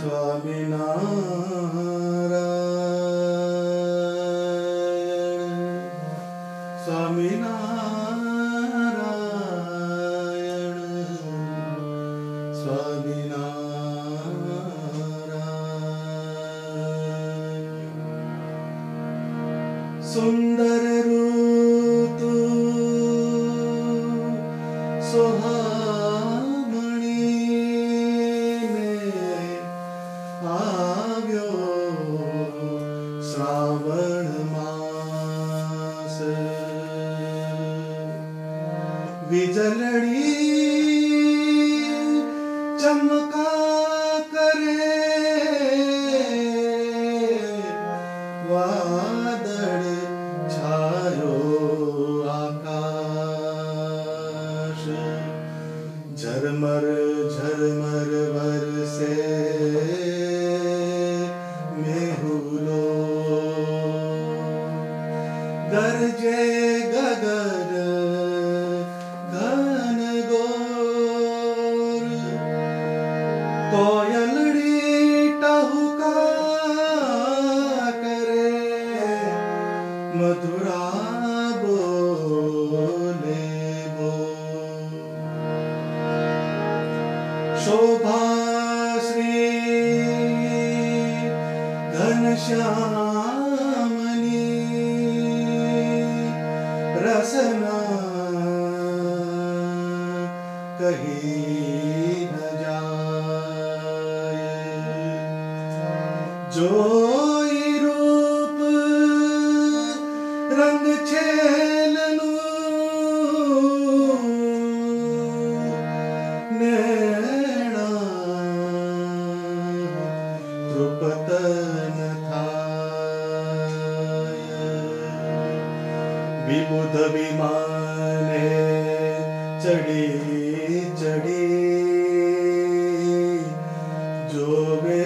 स्वामीनारायण स्वामीनारायण स्वामीनारायण सुंदर ऋतु सोहामणी में आव्यो श्रावण मास विजलड़ी चमका करे वादळ छायो आकाश झरमर झरमर बरसे मेहुलो गरजे गगन घन घोर कोयलड़ी टहुका करे मधुरा बोले बो शोभा श्री घनश्यामनी रसना कहीं न जाए जोई रूप रंग छेलनु नैना द्रुपदन थाय विबुध विमाने चढ़ी चढ़ी जोवे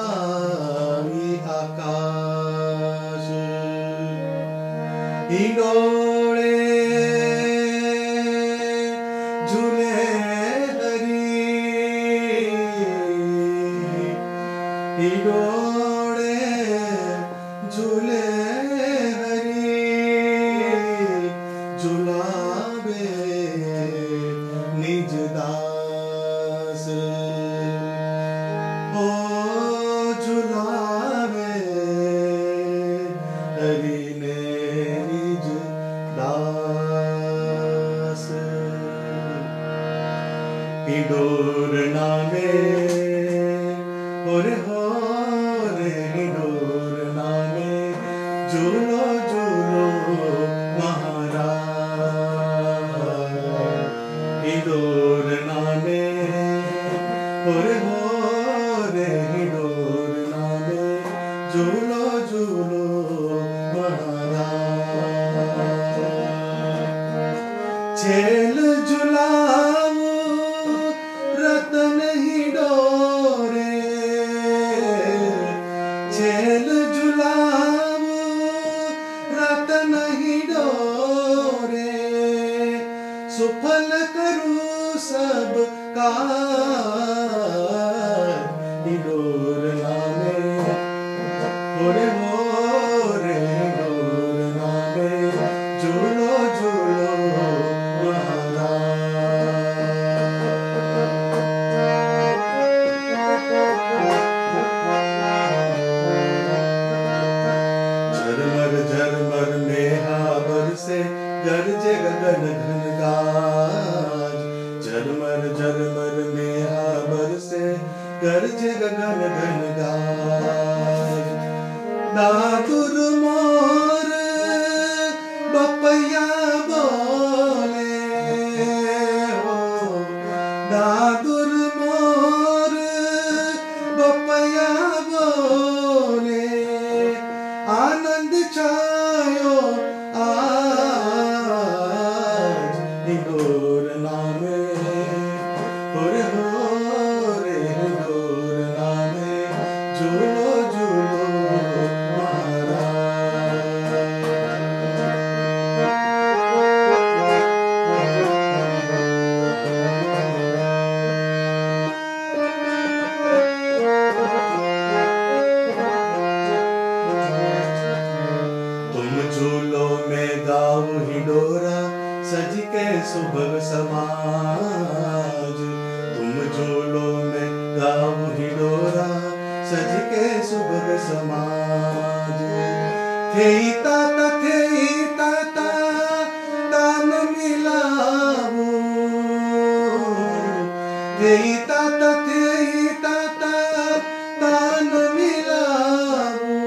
आवी आकाश हिंडोळे झूले हरी हिंडोळे झूले हरी झुलावे निज दास हो झुलावे हरि ने निज दास हिंडोर नामे हो रे हिंडोर नामे झूलो झूलो महाराज हिंडोर नामे हो रे हिंडोर नामे झूलो झूलो महाराज छेल झुलाओ रतन हिंडोरे छेल झुलाओ रतन हिंडोरे सुफल करूं सब काज हिंडोर नामे हो रे हिंडोर नामे झूलो झूलो झरमर झरमर मेहा बरसे गरजे गगन घन गाज झरमर झरमर मेहा बरसे गरजे गगन घन गाज दादुर मोर बपैया बोले हो दादुर मोर बपैया बोले आनंद छायो आज हिंडोर नामे हो रे हिंडोर नामे झूलो झूलो महाराज गाऊं हिडोरा सज के सुबह समाज थेई ताता तान मिलावो थेई ताता तान मिलावो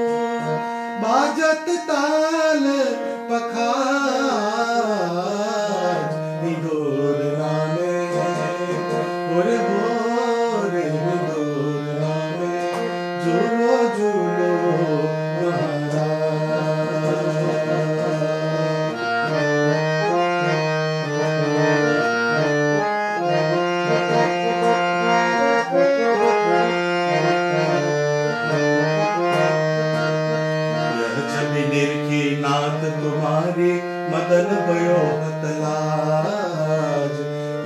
बाजत ताल पखाज निडोर नामे ओरे बोरे निडोर नामे झूलो झूलो नाथ तुम्हारी मदन भयो हतलाज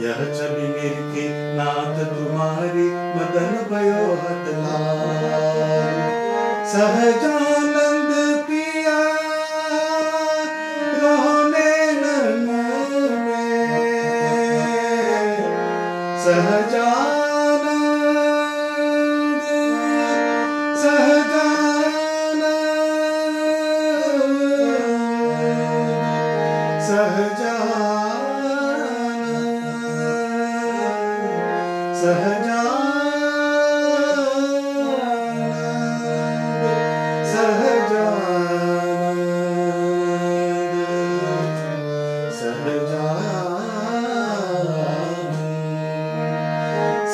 यह छवि निरखी नाथ तुम्हारी मदन भयो हतलाज सहजानंद पिया रोने नन में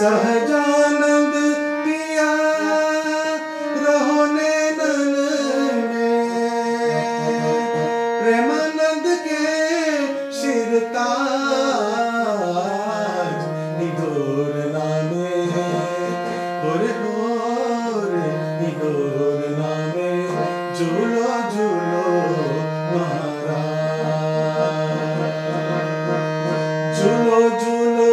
सहजानंद पिया रहोने नन में प्रेमानंद के शिरताज निडोर नामे होरे निडोर नामे झूलो झूलो महाराज झूलो झूलो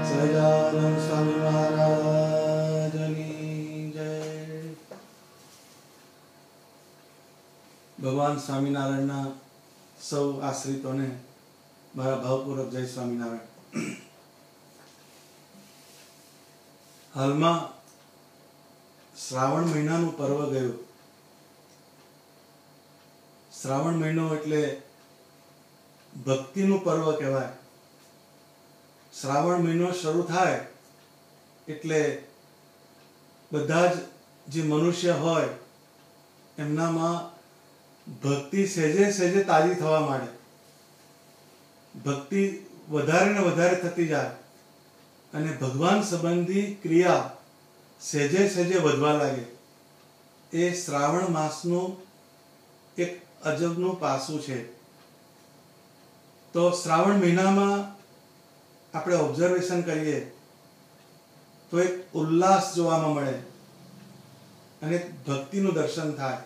સહજાનંદ સ્વામી મહારાજની જય। ભગવાન સ્વામિનારાયણના સૌ આશ્રિતોને મારા ભાવપૂર્વક જય સ્વામિનારાયણ। હાલમાં શ્રાવણ મહિનાનું પર્વ ગયું। શ્રાવણ મહિનો એટલે ભક્તિનું પર્વ કહેવાય। શ્રાવણ મહિનો શરૂ થાય એટલે બધા જ જે મનુષ્ય હોય એમનામાં ભક્તિ સહેજે સહેજે તાજી થવા માંડે। ભક્તિ વધારે ને વધારે થતી જાય અને ભગવાન સંબંધી ક્રિયા સહેજે સહેજે વધવા લાગે। એ શ્રાવણ માસનું એક અજબનું પાસું છે। તો શ્રાવણ મહિનામાં આપણે ઓબ્ઝર્વેશન કરીએ તો એક ઉલ્લાસ જોવામાં મળે અને ભક્તિનું દર્શન થાય।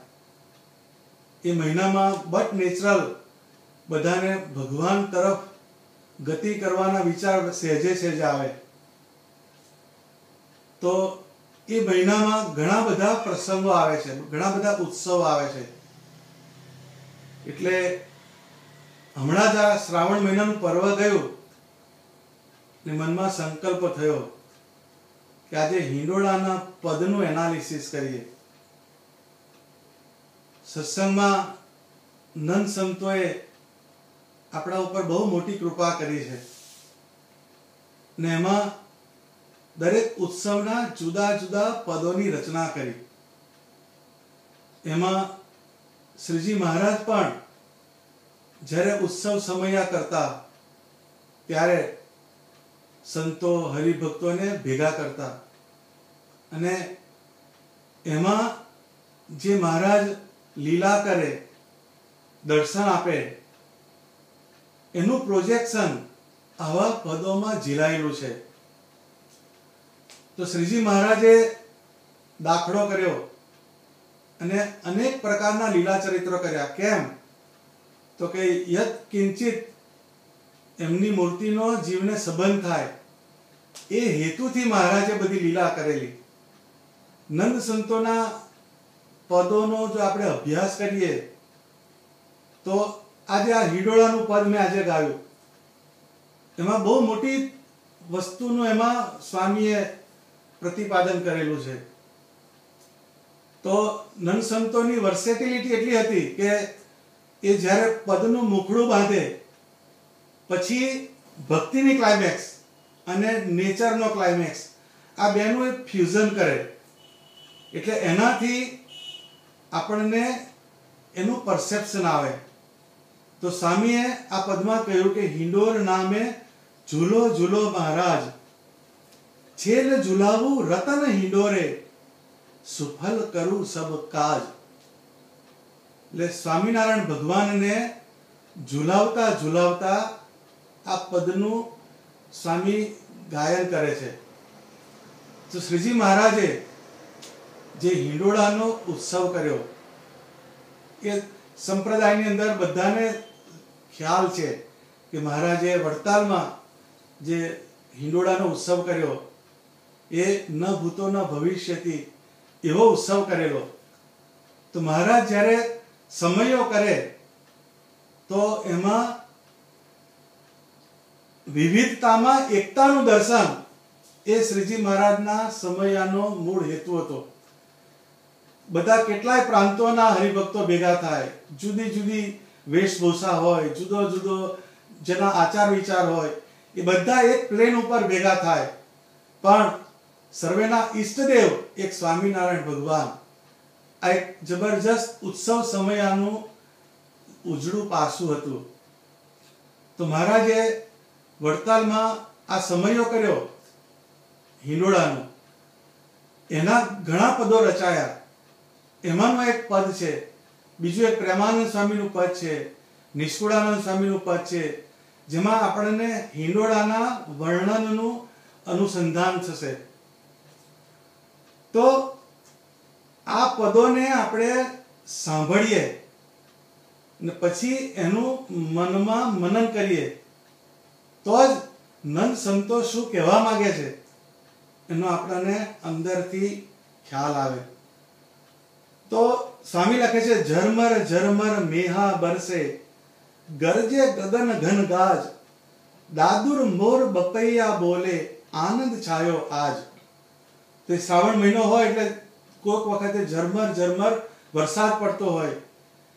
એ મહિનામાં બટ નેચરલ બધાને ભગવાન તરફ ગતિ કરવાના વિચાર સહેજે સહેજે આવે। તો એ મહિનામાં ઘણા બધા પ્રસંગો આવે છે, ઘણા બધા ઉત્સવ આવે છે। એટલે હમણાં જ આ શ્રાવણ મહિનાનું પર્વ ગયું ને મનમાં સંકલ્પ થયો કે આજે હિંડોળાના પદનું એનાલિસિસ કરીએ। સત્સંગમાં નંદ સંતોએ આપણા ઉપર બહુ મોટી કૃપા કરી છે ને એમાં દરેક ઉત્સવના જુદા જુદા પદોની રચના કરી। એમાં શ્રીજી મહારાજ પણ જ્યારે ઉત્સવ સમયા કરતા ત્યારે સંતો હરિભક્તોને ભેગા કરતા અને એમાં જે મહારાજ લીલા કરે, દર્શન આપે, એનું પ્રોજેક્શન આવા પદોમાં ઝીલાયેલું છે. તો શ્રીજી મહારાજે દાખલો કર્યો અને અનેક પ્રકારના લીલા ચરિત્રો કર્યા. કેમ? તો કે યત કિંચિત એમની મૂર્તિનો જીવને સંબંધ થાય એ હેતુથી મહારાજે બધી લીલા કરેલી. નંદ સંતોના પદોનો જો આપણે અભ્યાસ કરીએ તો આજે આ હિંડોળાનું પદ મેં આજે ગાયું, એમાં બહુ મોટી વસ્તુનું એમાં સ્વામીએ પ્રતિપાદન કરેલું છે. તો નંદ સંતોની વર્સેટિલિટી એટલી હતી કે એ જ્યારે પદનું મુખડું બાંધે પછી ભક્તિની ક્લાઇમેક્સ અને નેચરનો ક્લાઇમેક્સ આ બેનું એક ફ્યુઝન કરે, એટલે એનાથી આપણને એનું પરસેપ્શન આવે. તો સ્વામીએ આ પદમાં કહ્યું કે હિંડોર નામે ઝૂલો ઝૂલો મહારાજ, છેલ ઝુલાવું રતન હિંડોરે, સુફલ કરું સબ કાજ. એટલે સ્વામિનારાયણ ભગવાનને ઝુલાવતા ઝુલાવતા આ પદનું સ્વામી ગાયન કરે છે. તો શ્રીજી મહારાજે જે હિંડોળાનો ઉત્સવ કર્યો એ સંપ્રદાયની અંદર બધાને ખ્યાલ છે કે મહારાજે વડતાલમાં જે હિંડોળાનો ઉત્સવ કર્યો એ ન ભૂતો ન ભવિષ્યથી એવો ઉત્સવ કરેલો. તો મહારાજ જ્યારે સમયો કરે તો એમાં વિવિધતામાં એકતાનું દર્શન એ શ્રીજી મહારાજના સમયાનો મૂળ હેતુ હતો. બધા કેટલાય પ્રાંતોના હરિભક્તો ભેગા થાય, જુદી જુદી વેશભૂષા હોય, જુદો જુદો જેના આચાર વિચાર હોય, એ બધા એક પ્લેન ઉપર ભેગા થાય, પણ સર્વેના ઈષ્ટદેવ એક સ્વામિનારાયણ ભગવાન. આ એક જબરજસ્ત ઉત્સવ સમયાનું ઉજળું પાસું હતું. તો મહારાજે વડતાલમાં આ સમયો કર્યો હિંડોળાનો, એના ઘણા પદો રચાયા. એમાંનું એક પદ છે, બીજું એક પ્રેમાનંદ સ્વામીનું પદ છે, નિષ્કુળાનંદ સ્વામીનું પદ છે, જેમાં આપણને હિંડોળાના વર્ણનનું અનુસંધાન થશે. તો આ પદોને આપણે સાંભળીએ ને પછી એનું મનમાં મનન કરીએ તો જ નંદ સંતો શું કહેવા માંગે છે એનો આપણને અંદરથી ખ્યાલ આવે. તો સ્વામી લખે છે, ઝરમર ઝરમર મેહા બરસે, ગરજે ગગન ઘન ગાજ, દાદુર મોર બપૈયા બોલે, આનંદ છાયો આજ. તો શ્રાવણ મહિનો હોય એટલે કોઈક વખતે ઝરમર ઝરમર વરસાદ પડતો હોય.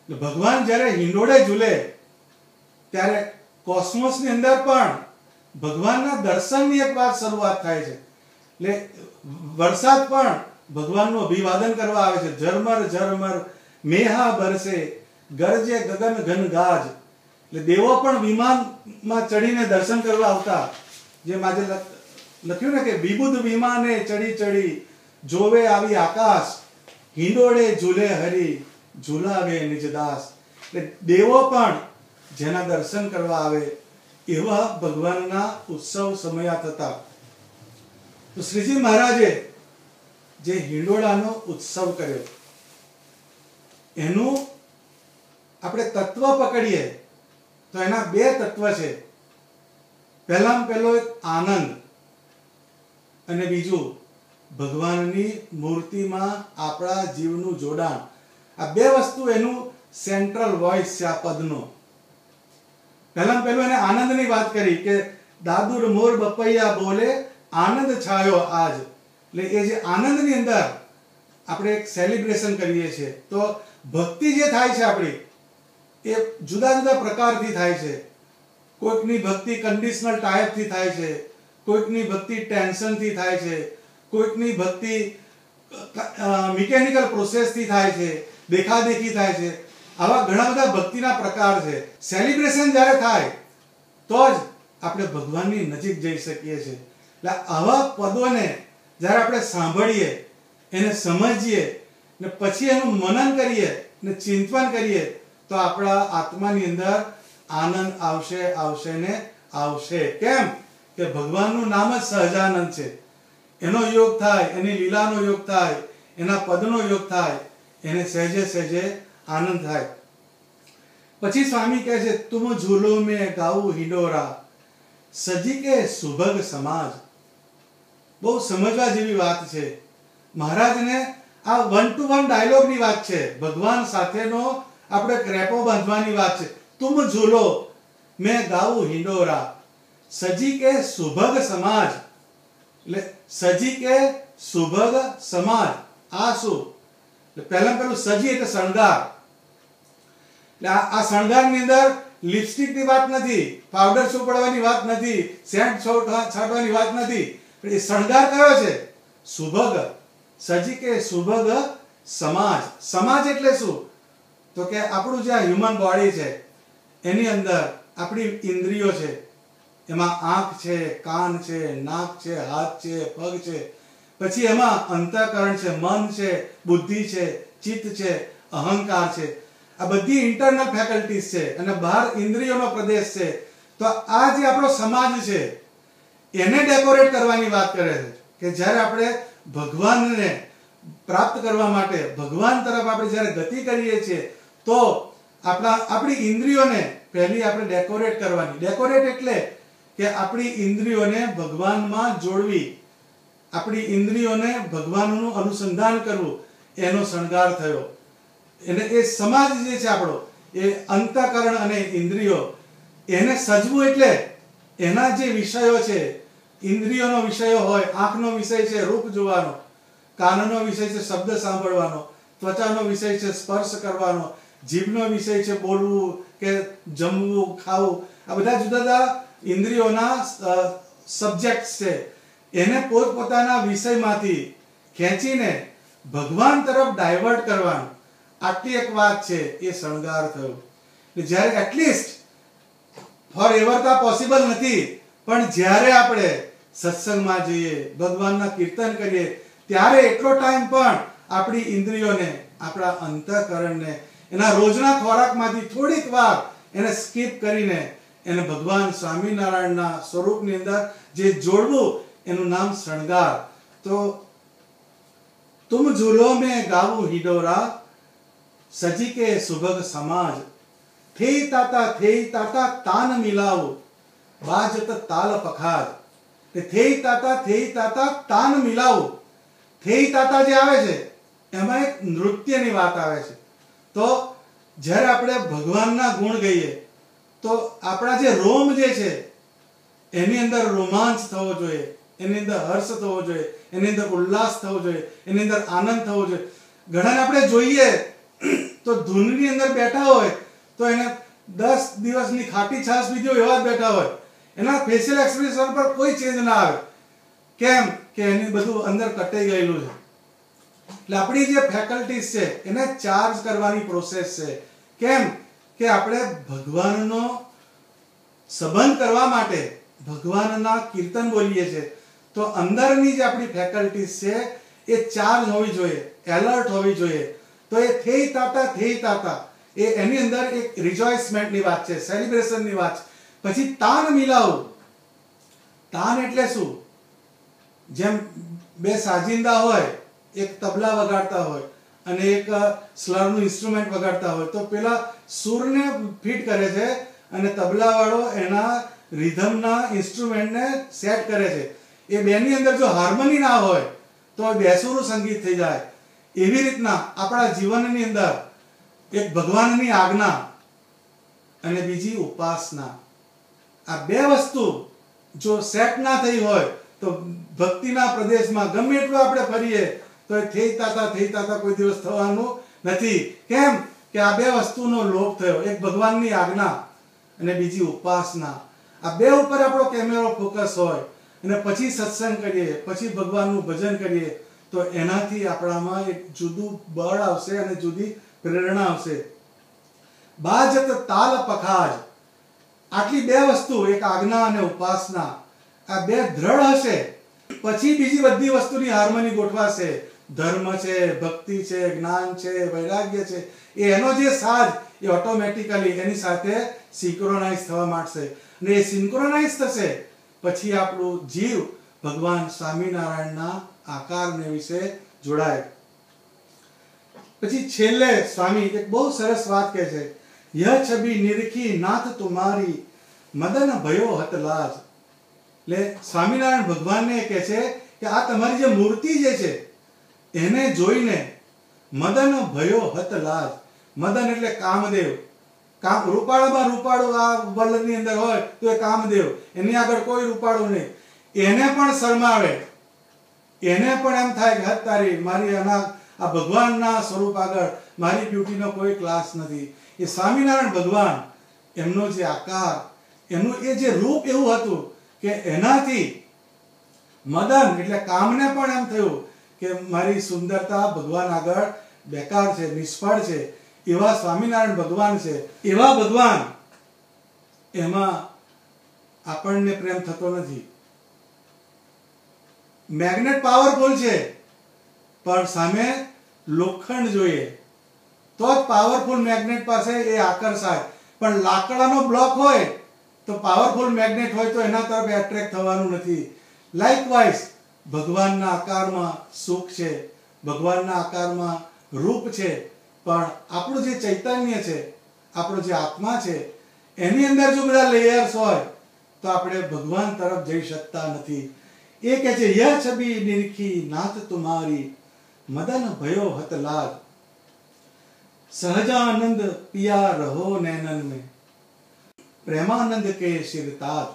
ભગવાન જ્યારે હિંડોળે ઝૂલે ત્યારે કોસ્મોસની અંદર પણ ભગવાનના દર્શનની એક વાર શરૂઆત થાય છે. એટલે વરસાદ પણ ભગવાનનું અભિવાદન કરવા આવે છે. ઝરમર ઝરમર મેહા બરસે, ગરજે ગગન ઘન ગાજ. એટલે દેવો પણ વિમાનમાં ચડીને દર્શન કરવા આવતા. જેમ આજે લખ્યું ને કે વિબુધ વિમાને ચડી ચડી જોવે આવી આકાશ, હિંડોળે ઝૂલે હરી, ઝૂલાવે નિજદાસ. એટલે દેવો પણ જેના દર્શન કરવા આવે એવા ભગવાનના ઉત્સવ સમયા થતા. તો શ્રીજી મહારાજે જે હિંડોળાનો ઉત્સવ કર્યો એનું આપણે તત્વ પકડીએ તો એના બે તત્વ છે. પહેલામાં પહેલો એક આનંદ અને બીજું ભગવાનની મૂર્તિમાં આપણા જીવનું જોડાણ. આ બે વસ્તુ એનું સેન્ટ્રલ વોઇસ છે આ પદનો. પહેલામાં પહેલું એને આનંદની વાત કરી કે દાદુર મોર બપૈયા બોલે, આનંદ છાયો આજ. એટલે એ જે આનંદની અંદર આપણે એક સેલિબ્રેશન કરીએ છીએ. તો ભક્તિ જે થાય છે આપણી એ જુદા જુદા પ્રકારથી થાય છે. કોઈકની ભક્તિ કન્ડિશનલ ટાઈપથી થાય છે, કોઈકની ભક્તિ ટેન્શનથી થાય છે, કોઈકની ભક્તિ મિકેનિકલ પ્રોસેસથી થાય છે, દેખાદેખી થાય છે. આવા ઘણા બધા ભક્તિના પ્રકાર છે. સેલિબ્રેશન જ્યારે થાય તો જ આપણે ભગવાનની નજીક જઈ શકીએ છીએ. એટલે આવા પદોને જ્યારે આપણે સાંભળીએ, એને સમજીએ ને પછી એનું મનન કરીએ ને ચિંતન કરીએ તો આપણા આત્માની અંદર આનંદ આવશે ને આવશે. કેમ કે ભગવાનનું નામ જ સહજાનંદ છે. એનો યોગ થાય, એની લીલાનો યોગ થાય, એના પદનો યોગ થાય, એને સહેજે સહેજે આનંદ થાય. પછી સ્વામી કહે છે, તુમ ઝૂલો મેં ગાઉં હિંડોરા, સજી કે સુભગ સમાજ. બહુ સમજવા જેવી વાત છે. મહારાજને આ 1 to 1 ડાયલોગની વાત છે. ભગવાન સાથેનો આપણે ક્રેપો બાંધવાની વાત છે. તુમ ઝૂલો મેં ગાઉં હિંડોરા, સજી કે સુભગ સમાજ. એટલે સજી કે સુભગ સમાજ આ શું? એટલે પહેલું સજી એટલે શણગાર. એટલે આ શણગારની અંદર લિપસ્ટિક ની વાત નથી, પાવડર ચોપડવાની વાત નથી, સેન્ટ છાંટવાની વાત નથી. એ શણગાર કયો છે? સુભગ. સજી કે સુભગ સમાજ. સમાજ એટલે શું? તો કે આપણું જે હ્યુમન બોડી છે એની અંદર આપણી ઇન્દ્રિયો છે. એમાં આંખ છે, કાન છે, નાક છે, હાથ છે, પગ છે. પછી એમાં અંતઃકરણ છે, મન છે, બુદ્ધિ છે, ચિત્ત છે, અહંકાર છે. આ બધી ઇન્ટરનલ ફેકલ્ટીઝ છે અને બહાર ઇન્દ્રિયોનો પ્રદેશ છે. તો આ જે આપણો સમાજ છે એને ડેકોરેટ કરવાની વાત કરે છે કે જ્યારે આપણે ભગવાનને પ્રાપ્ત કરવા માટે ભગવાન તરફ આપણે જ્યારે ગતિ કરીએ છીએ તો આપણી ઇન્દ્રિયોને પહેલી આપણે ડેકોરેટ કરવાની. ડેકોરેટ એટલે કે આપણી ઇન્દ્રિયોને ભગવાનમાં જોડવી, આપણી ઇન્દ્રિયોને ભગવાનનું અનુસંધાન કરવું, એનો શણગાર થયો. એને એ સમાજ જે છે આપણો, એ અંતઃકરણ અને ઇન્દ્રિયો, એને સજવું એટલે એના જે વિષયો છે, ઇન્દ્રિયોનો વિષય હોય, આંખનો વિષય છે રૂપ જોવાનો, કાનનો વિષય છે શબ્દ સાંભળવાનો, ત્વચાનો વિષય છે સ્પર્શ કરવાનો, જીભનો વિષય છે બોલવું કે જમવું, ખાવું. આ બધા જુદા જુદા ઇન્દ્રિયોના સબ્જેક્ટ્સ છે. એને પોતપોતાના વિષયમાંથી ખેંચીને ભગવાન તરફ ડાયવર્ટ કરવાનું. આટલી એક વાત છે, એ શણગાર થયો. જ્યારે એટલીસ્ટ ફોર એવર તો પોસિબલ નથી, પણ જ્યારે આપણે સત્સંગમાં જઈએ, ભગવાનના કીર્તન કરીએ, ત્યારે એટલો ટાઈમ પણ આપણી ઇન્દ્રિયોને, આપણા અંતઃકરણને એના રોજના ખોરાકમાંથી થોડીક વાર એને સ્કીપ કરીને એને ભગવાન સ્વામિનારાયણના સ્વરૂપની અંદર જે જોડવું, એનું નામ શણગાર. તો તુમ ઝૂલો મેં ગાવું હિંડોરા, સજી કે સુભગ સમાજ. થેઈ તાતા તાન મિલાવું, બાજત તાલ પખાજ. થેઈ તાતા તાન મિલાવું. થેઈ તાતા જે આવે છે એમાં એક નૃત્યની વાત આવે છે. તો જ્યારે આપણે ભગવાનના ગુણ ગઈએ તો આપણા જે રોમ જે છે એની અંદર રોમાંચ થવો જોઈએ, એની અંદર હર્ષ થવો જોઈએ, એની અંદર ઉલ્લાસ થવો જોઈએ, એની અંદર આનંદ થવો જોઈએ. ઘણાને આપણે જોઈએ તો ધૂનની અંદર બેઠા હોય તો એને 10 દિવસની ખાટી છાશ પીધી હોય એવા જ બેઠા હોય, એના ફેશિયલ એક્સપ્રેશન પર કોઈ ચેન્જ ના આવે. કેમ કે એની બધું અંદર કટાઈ ગયેલું છે. એટલે આપણી જે ફેકલ્ટીઝ છે એને ચાર્જ કરવાની પ્રોસેસ છે. કેમ કે આપણે ભગવાનનો સંબંધ કરવા માટે ભગવાનના કીર્તન બોલીએ છીએ તો અંદરની જે આપણી ફેકલ્ટીઝ છે એ ચાર્જ હોવી જોઈએ, એલર્ટ હોવી જોઈએ. તો એ થેઈ તાતા એ એની અંદર એક રિજોઇસમેન્ટની વાત છે, સેલિબ્રેશનની વાત છે. પછી તાન મિલાવું. તાન એટલે શું? જેમ બે સાજિંદા હોય, એક તબલા વગાડતા હોય અને એક સ્લરનું ઇન્સ્ટ્રુમેન્ટ વગાડતા હોય, તો પેલા સૂરને ફિટ કરે છે અને તબલાવાળો એના રિધમના ઇન્સ્ટ્રુમેન્ટને સેટ કરે છે. એ બેની અંદર જો હાર્મની ના હોય તો બેસુરું સંગીત થઈ જાય. એવી રીતના આપણા જીવનની અંદર એક ભગવાનની આજ્ઞા અને બીજી ઉપાસના, આ બે વસ્તુ જો સેટ ના થઈ હોય તો ભક્તિના પ્રદેશમાં ગમે એટલું આપણે ફરીએ તો એ થેઈ તાતા કોઈ દિવસ થવાનું નથી. કેમ કે આ બે વસ્તુનો લોપ થયો, એક ભગવાનની આજ્ઞા અને બીજી ઉપાસના. આ બે ઉપર આપણો કેમેરો ફોકસ હોય અને પછી સત્સંગ કરીએ, પછી ભગવાનનું ભજન કરીએ તો એનાથી આપણામાં એક જુદું બળ આવશે અને જુદી પ્રેરણા આવશે. બાજત તાલ પખાજ. આટલી બે વસ્તુ, એક આજ્ઞા અને ઉપાસના, આ બે દ્રઢ હશે પછી બીજી બધી વસ્તુની હાર્મોની ગોઠવાશે. ધર્મ છે, ભક્તિ છે, જ્ઞાન છે, વૈરાગ્ય છે, એનો જે સાજ એ ઓટોમેટિકલી એની સાથે સિંક્રોનાઇઝ થવા માંડશે. અને એ સિંક્રોનાઇઝ થશે પછી આપણું જીવ ભગવાન સ્વામિનારાયણના આકારને વિશે જોડાય. પછી છેલ્લે સ્વામી એક બહુ સરસ વાત કહે છે, યહ છબી નિરખી નાથ તુમારી મદન ભયો હત લાજ. એટલે સ્વામિનારાયણ ભગવાનને કહે છે કે આ તમારી જે મૂર્તિ જે છે એને જોઈને મદન ભયો હત લાજ. મદન એટલે કામદેવ. રૂપાળામાં રૂપાળું આ વર્લ્ડની અંદર હોય તો એ કામદેવ, એની આગળ કોઈ રૂપાળું નહીં. એને પણ શરમાવે, એને પણ એમ થાય કે હદ તારી, મારી આ ભગવાનના સ્વરૂપ આગળ મારી બ્યુટીનો કોઈ ક્લાસ નથી. એ સ્વામિનારાયણ ભગવાન, એમનો જે આકાર, એનું એ જે રૂપ એવું હતું કે એનાથી મદન એટલે કામને પણ એમ થયું કે મારી સુંદરતા ભગવાન આગળ બેકાર છે, નિષ્ફળ છે. એવા સ્વામિનારાયણ ભગવાન છે. એવા ભગવાન, એમાં આપણને પ્રેમ થતો નથી. મેગ્નેટ પાવરફુલ છે પણ સામે લોખંડ જોઈએ તો જ પાવરફુલ મેગ્નેટ પાસે એ આકર્ષાય. પણ લાકડાનો બ્લોક હોય તો પાવરફુલ મેગ્નેટ હોય તો એના તરફ એટ્રેક્ટ થવાનું નથી. લાઇકવાઇઝ ભગવાનના આકારમાં સુખ છે, ભગવાનના આકારમાં રૂપ છે, પણ આપણું જે ચૈતન્ય છે, આપણો જે આત્મા છે, એની અંદર જો બધા લેયર્સ હોય તો આપણે ભગવાન તરફ જઈ શકતા નથી. એ કહે છે યહ છબી નિરખી નાથ તુમારી મદન ભયો હત લાજ. સહજાનંદ પિયા રહો નૈનન में પ્રેમાનંદ કે શિરતાજ.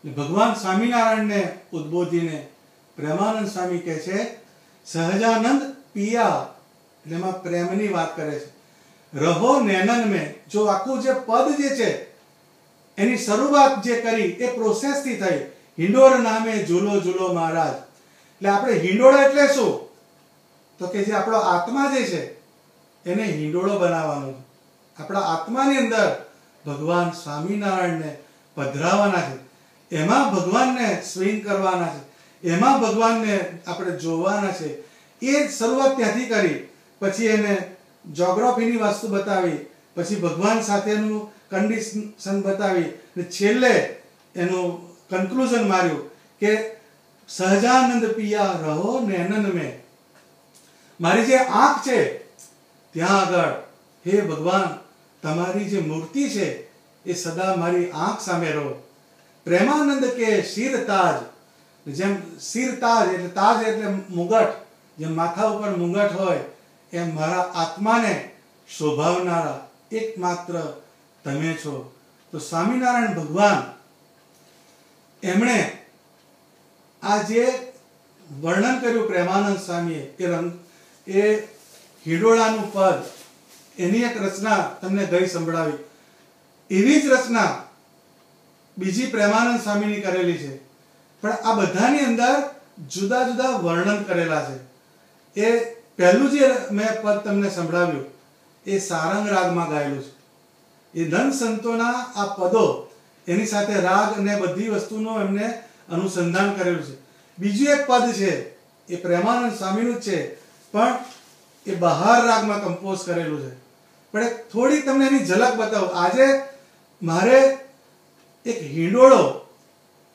ભગવાન સ્વામિનારાયણને ઉદ્બોધીને પ્રેમાનંદ સ્વામી કહે છે સહજાનંદ પિયા, એટલે એમાં પ્રેમની વાત કરે છે. રહો નૈનન में, જો આખું જે પદ જે છે એની શરૂઆત જે કરી એ પ્રોસેસથી થઈ. હિંડોળ નામે ઝૂલો ઝૂલો મહારાજ. એટલે આપણે હિંડોળા એટલે શું? તો કે જે આપણો આત્મા જે છે એને હિંડોળો બનાવવાનો છે. આપણા આત્માની અંદર ભગવાન સ્વામિનારાયણને પધરાવવાના છે. એમાં ભગવાનને સ્વિંગ કરવાના છે, એમાં ભગવાનને આપણે જોવાના છે. એ શરૂઆત ત્યાંથી કરી. પછી એને જોગ્રાફીની વસ્તુ બતાવી, પછી ભગવાન સાથેનું કન્ડિશન બતાવી, અને છેલ્લે એનું કન્ક્લુઝન માર્યું કે સહજાનંદ પિયા રહો નૈનન में. મારી જે આંખ છે ત્યાં આગળ હે ભગવાન તમારી જે મૂર્તિ છે એ સદા મારી આંખ સામે રહો. પ્રેમાનંદ કે શિર તાજ. જેમ શિર તાજ એટલે તાજ એટલે મુગટ, જેમ માથા ઉપર મુગટ હોય એમ મારા આત્માને શોભાવનારા એકમાત્ર તમે છો. તો સ્વામિનારાયણ ભગવાન એમણે આ જે વર્ણન કર્યું પ્રેમાનંદ સ્વામીએ, એ હિંડોળાનું પદ, એની એક રચના તમને ગઈ સંભળાવી. એવી જ રચના બીજી પ્રેમાનંદ સ્વામીની કરેલી છે. પણ આ બધાની અંદર જુદા જુદા વર્ણન કરેલા છે. એ પહેલું જે મેં પદ તમને સંભળાવ્યું એ સારંગ રાગમાં ગાયેલું છે. એ ધન સંતોના આ પદો, એની સાથે રાગ અને બધી વસ્તુનો એમને અનુસંધાન કરેલું છે. બીજું એક પદ છે એ પ્રેમાનંદ સ્વામીનું જ છે, પણ એ બહાર રાગમાં કમ્પોઝ કરેલું છે. પણ થોડી તમને એની ઝલક બતાવું. આજે મારે એક હિંડોળો,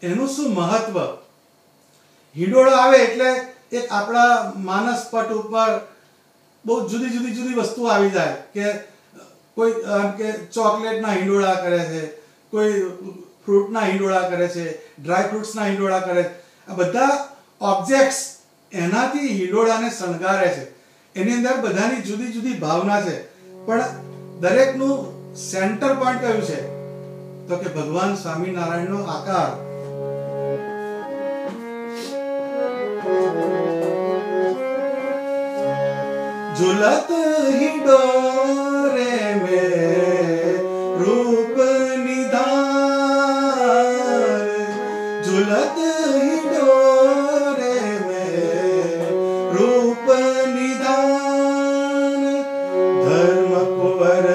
એનું શું મહત્વ? હિંડોળો આવે એટલે એક આપણા માનસ પટ ઉપર બહુ જુદી જુદી જુદી વસ્તુ આવી જાય કે કોઈ કે ચોકલેટના હિંડોળા કરે છે, કોઈ ફ્રૂટના હિંડોળા કરે છે, ડ્રાય ફ્રૂટ્સના હિંડોળા કરે છે. આ બધા ઓબ્જેક્ટ્સ એનાથી હિંડોળાને શણગારે છે. એની અંદર બધાની જુદી જુદી ભાવના છે, પણ દરેકનું સેન્ટર પોઈન્ટ કયું છે? તો કે ભગવાન સ્વામિનારાયણનો આકાર. झुलत हिंडोरे में रूप निधान, झुलत हिंडोरे में रूप निधान, धर्म कुंवर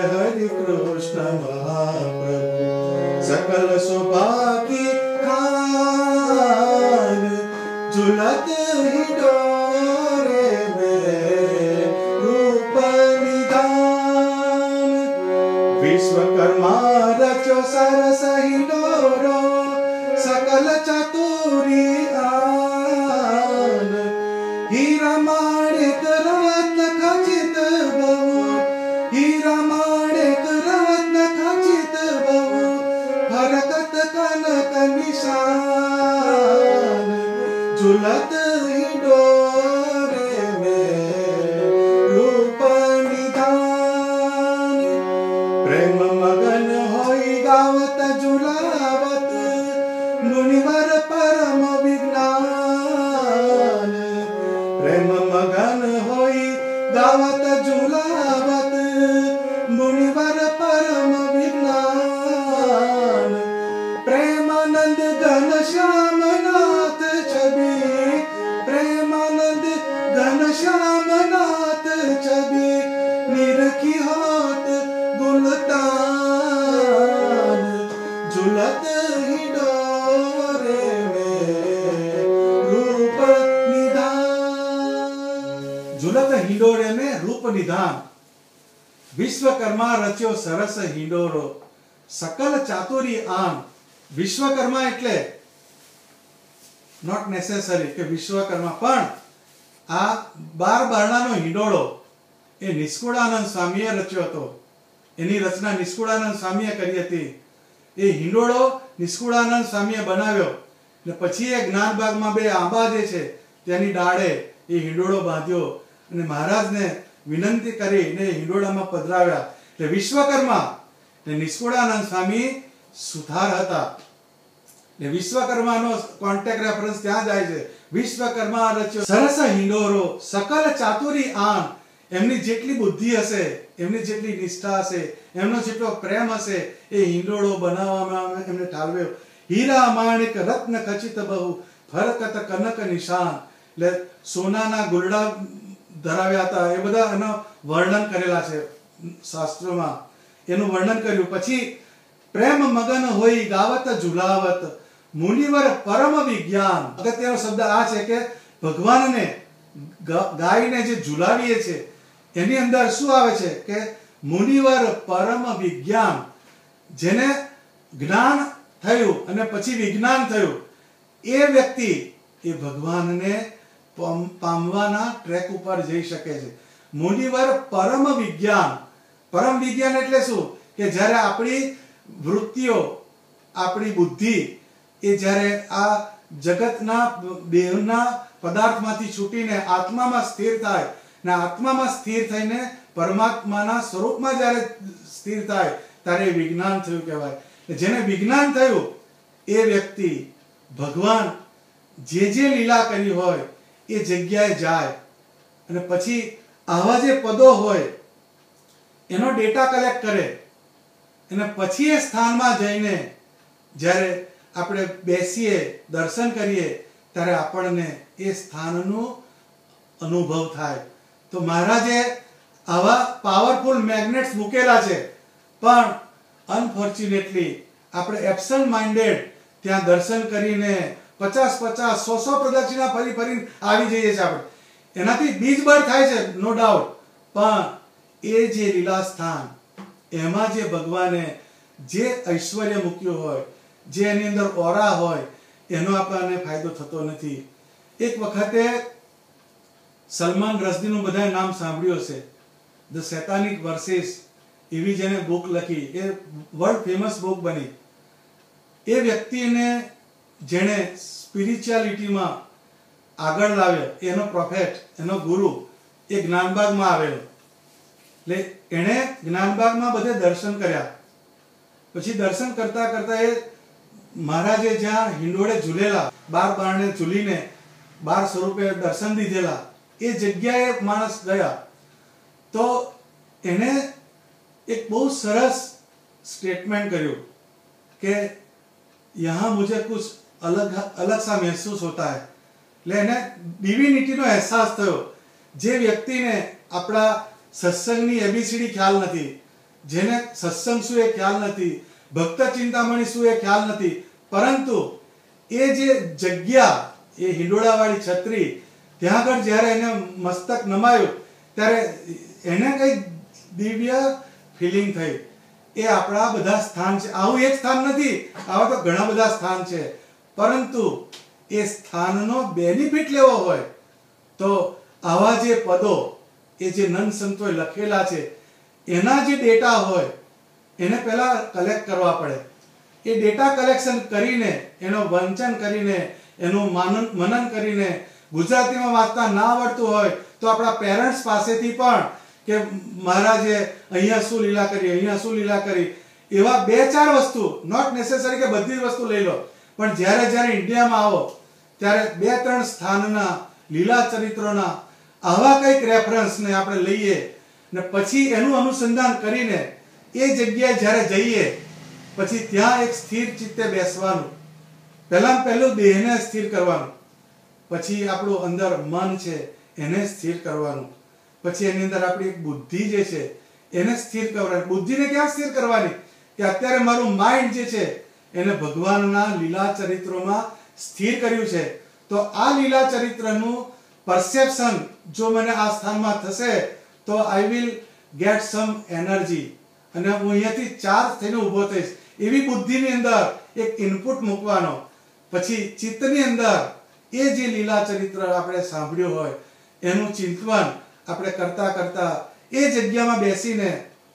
વિશ્વકર્મા રચ્યો સરસ હિંડોરો સકલ ચાતુરી આન હીરા માણેક રત્ન ખચિત બહુ હીરા માણેક રત્ન ખચિત બહુ ફરકત કનક નિશાન ઝુલત હિંડોરે મેં રૂપ નિધાન પ્રેમ મગન હોઈ ગાવત ઝુલાવત મુનિવર પરમ વિજ્ઞાન પ્રેમ મગન હોઈ ગાવત ઝુલાવત મુનિવર પરમ વિજ્ઞાન પ્રેમાનંદ ઘન શ્યામનાથ છબી પ્રેમાનંદ ઘન શ્યામનાથ છબી નિરખી હોત ગુલતાન ઝુલત હિંડોરે મેં રૂપ નિધાન ઝુલત હિંડોરે મેં રૂપ નિધાન વિશ્વકર્મા રચ્યો સરસ હિંડોરો સકલ ચાતુરી આન વિશ્વકર્મા એટલે નોટ નેસેસરી કે વિશ્વકર્મા પણ આ 12 બારણાનો હિંડોળો એ નિષ્કુળાનંદ સ્વામીએ રચ્યો હતો એની રચના નિષ્કુળાનંદ સ્વામીએ કરી હતી એ હિંડોળો નિષ્કુળાનંદ સ્વામીએ બનાવ્યો અને પછી એ જ્ઞાનબાગમાં 2 આંબા જે છે તેની ડાળે એ હિંડોળો બાંધ્યો અને મહારાજને વિનંતી કરીને હિંડોળામાં પધરાવ્યા એટલે વિશ્વકર્મા ને નિષ્કુળાનંદ સ્વામી સુથાર હતા એટલે વિશ્વકર્માનો કોન્ટેક્ટ રેફરન્સ ત્યાં જાય છે વિશ્વકર્મા રચ્યો સરસ હિંડોરો સકલ ચાતુરી આન એમની જેટલી બુદ્ધિ હશે એમની જેટલી નિષ્ઠા હશે એમનો જેટલો પ્રેમ હશે એ હિંડોળો બનાવવામાં એમને ઠાલવ્યો હીરા માણિક રત્ન ખચિત બહુ ફરકત કનક નિશાન એટલે સોનાના ગુરડા ધરાવ્યા હતા એ બધા એનો વર્ણન કરેલા છે શાસ્ત્રોમાં એનું વર્ણન કર્યું પછી પ્રેમ મગન હોઈ ગાવત ઝુલાવત મુનિવર પરમ વિજ્ઞાન અગત્યનો શબ્દ આ છે કે ભગવાનને ગાયને જે ઝુલાવીએ છે એની અંદર શું આવે છે કે મુનિવર પરમ વિજ્ઞાન જેને જ્ઞાન થયું અને પછી વિજ્ઞાન થયું એ વ્યક્તિ એ ભગવાનને પામવાના ટ્રેક ઉપર જઈ શકે છે મુનિવર પરમ વિજ્ઞાન એટલે શું કે જ્યારે આપણી વૃત્તિઓ આપણી બુદ્ધિ એ જ્યારે આ જગતના દેહના પદાર્થમાંથી છૂટીને આત્મામાં સ્થિર થાય ને આત્મામાં સ્થિર થઈને પરમાત્માના સ્વરૂપમાં જ્યારે સ્થિર થાય ત્યારે વિજ્ઞાન થયું કહેવાય જેને વિજ્ઞાન થયું એ વ્યક્તિ ભગવાન જે લીલા કરી હોય એ જગ્યાએ જાય અને પછી આવા જે પદો હોય એનો ડેટા કલેક્ટ કરે અને પછી એ સ્થાનમાં જઈને જ્યારે આપણે બેસીએ દર્શન કરીએ ત્યારે આપણને એ સ્થાનનો અનુભવ થાય તો મહારાજે આવા પાવરફુલ મેગ્નેટ્સ મૂકેલા છે પણ અનફોર્ચ્યુનેટલી આપણે એબ્સન્ટ માઇન્ડેડ ત્યાં દર્શન કરીને 50-100 પ્રદક્ષિણા ફરીને આવી જઈએ છીએ આપણે એનાથી બીજબળ થાય છે નો ડાઉટ પણ એ જે લીલા સ્થાન એમાં જે ભગવાને જે ઐશ્વર્ય મૂક્યું હોય જે એની અંદર ઓરા હોય એનો આપણને ફાયદો થતો નથી એક વખતે સલમાન રશ્દીનું બધાએ નામ સાંભળ્યું હશે ધ સેતાનિક વર્સિસ એવી જેને બુક લખી એ વર્લ્ડ ફેમસ બુક બની એ વ્યક્તિને જેણે સ્પિરિચ્યુઆલિટીમાં આગળ લાવ્યો એનો પ્રોફેટ એનો ગુરુ એ જ્ઞાનબાગમાં આવેલો એટલે એણે જ્ઞાનબાગમાં બધે દર્શન કર્યા પછી દર્શન કરતા કરતા એ મહારાજે જ્યાં હિંડોળે ઝૂલેલા 12 બારણે ઝૂલીને 12 સ્વરૂપે દર્શન દીધેલા એ જગ્યાએ માણસ ગયા તો એને એક બહુ સરસ સ્ટેટમેન્ટ કર્યું કે यहाँ मुझे कुछ अलग सा महसूस होता है એટલે એને ડિવિનિટીનો અહેસાસ થયો જે વ્યક્તિને આપણા સત્સંગની એબીસીડી ખ્યાલ નથી જેને સત્સંગ શું એ ખ્યાલ નથી ભક્ત ચિંતામણી શું એ ખ્યાલ નથી પરંતુ એ જે જગ્યા એ હિંડોળાવાળી છત્રી ત્યાં આગળ જ્યારે એને મસ્તક નમાયું ત્યારે એને કઈ દિવ્ય ફિલિંગ થઈ એ આપણા બધા સ્થાન છે. આવું એક સ્થાન નથી, આવા તો ઘણા બધા સ્થાન છે. પરંતુ એ સ્થાનનો બેનિફિટ લેવો હોય તો આવા જે પદો એ જે નંદ સંતોએ લખેલા છે એના જે ડેટા હોય એને પહેલા કલેક્ટ કરવા પડે. એ ડેટા કલેક્શન કરીને, એનો વંચન કરીને, એનું મનન કરીને, ગુજરાતીમાં વાંચતા ના આવડતું હોય તો આપણા પેરેન્ટ્સ પાસેથી પણ કે મહારાજે અહીંયા શું લીલા કરી, અહીંયા શું લીલા કરી, એવા 2-4 વસ્તુ, નોટ નેસેસરી કે બધી જ વસ્તુ લઈ લો, પણ જ્યારે ઇન્ડિયામાં આવો ત્યારે 2-3 સ્થાનના લીલા ચરિત્રોના આવા કંઈક રેફરન્સને આપણે લઈએ ને પછી એનું અનુસંધાન કરીને એ જગ્યાએ જ્યારે જઈએ પછી ત્યાં એક સ્થિર ચિત્તે બેસવાનું. પહેલું દેહને સ્થિર કરવાનું, પછી આપણું અંદર મન છે એને સ્થિર કરવાનું, પછી એની અંદર આપણી એક બુદ્ધિ જે છે એને સ્થિર કરવાની. બુદ્ધિને ક્યાં સ્થિર કરવાની? કે અત્યારે મારું માઇન્ડ જે છે એને ભગવાનના લીલા ચરિત્રોમાં સ્થિર કર્યું છે. તો આ લીલા ચરિત્રનું પરસેપ્શન જો મને આ સ્થાનમાં થશે તો I will get sum energy અને હું અહીંયાથી ચાર્જ થઈને ઊભો થઈશ. એવી બુદ્ધિની અંદર એક ઇનપુટ મૂકવાનો. પછી ચિત્તની અંદર એ જે લીલા ચરિત્ર આપણે સાંભળ્યું હોય એનું ચિંતન આપણે કરતા કરતા એ જગ્યામાં બેસીને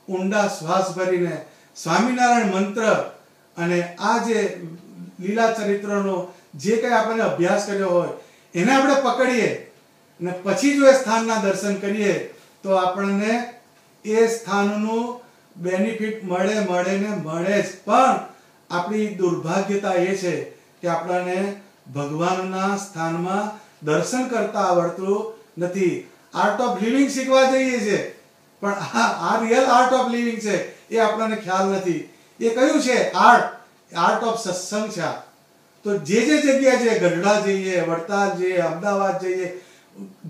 ઊંડા શ્વાસ ભરીને સ્વામિનારાયણ મંત્ર અને આ જે લીલા ચરિત્રનો જે કંઈ આપણે અભ્યાસ કર્યો હોય એને આપણે પકડીએ અને પછી જો એ સ્થાનના દર્શન કરીએ તો આપણને એ સ્થાનનું બેનિફિટ મળે જ. પણ આપણી દુર્ભાગ્યતા એ છે કે આપણને ભગવાનના સ્થાનમાં દર્શન કરતા આવડતું નથી. આર્ટ ઓફ લિવિંગ શીખવા જઈએ છે પણ આ રિયલ આર્ટ ઓફ લિવિંગ છે એ આપણને ખ્યાલ નથી. એ કયું છે? આર્ટ ઓફ સત્સંગ છે. તો જે જગ્યા છે, ગઢડા જઈએ, વડતાલ જઈએ, અમદાવાદ જઈએ,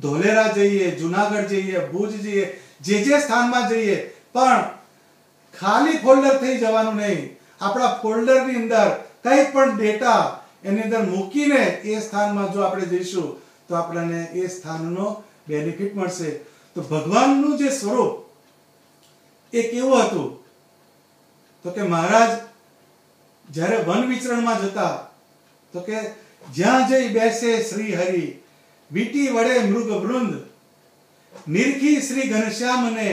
ધોલેરા જઈએ, જુનાગઢ જઈએ, ભુજ જઈએ, જે સ્થાનમાં જઈએ, પણ ખાલી ફોલ્ડર થઈ જવાનું નહીં. આપણા ફોલ્ડરની અંદર કંઈ પણ ડેટા એની અંદર મૂકીને એ સ્થાનમાં જો આપણે જઈશું તો આપણને એ સ્થાનનો બેનિફિટ મળશે. તો ભગવાનનું જે સ્વરૂપ એ કેવું હતું? તો કે મહારાજ જ્યારે વન વિચરણમાં જતા તો કે જ્યાં જઈ બેસે શ્રી હરિ, વીટી વડે મૃગ વૃંદ, નિરખી શ્રી ઘનશ્યામને,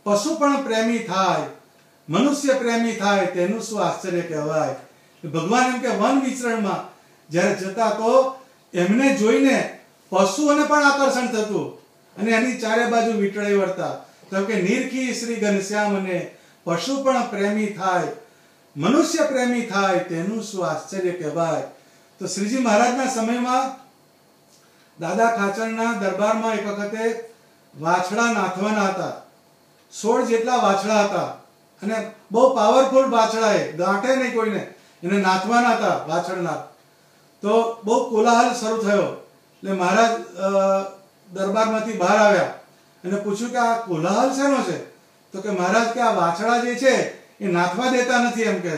પશુ પણ પ્રેમી થાય, મનુષ્ય પ્રેમી થાય, તેનું શું આશ્ચર્ય કહેવાય. ભગવાન એમ કે વન વિચરણમાં જ્યારે જતા તો એમને જોઈને પશુઓને પણ આકર્ષણ થતું અને એની ચારે બાજુ વીંટળાઈ વળતા. તો કે નિરખી શ્રી ઘનશ્યામને, પશુ પણ પ્રેમી થાય, મનુષ્ય પ્રેમી થાય, તેનું શું આશ્ચર્ય કહેવાય. તો શ્રીજી મહારાજના સમયમાં દાદા ખાચરના દરબારમાં એક વખતે વાછડા નાથવાના હતા. 16 જેટલા વાછડા હતા અને બહુ પાવરફુલ વાછડા, એ ગાંઠે નહીં કોઈને, એને નાથવાના હતા વાછડના. તો બહુ કોલાહલ શરૂ થયો એટલે મહારાજ દરબારમાંથી બહાર આવ્યા અને પૂછ્યું કે આ કોલાહલ શેનો છે? તો કે મહારાજ કે આ વાછડા જે છે એ નાથવા દેતા નથી એમ કે.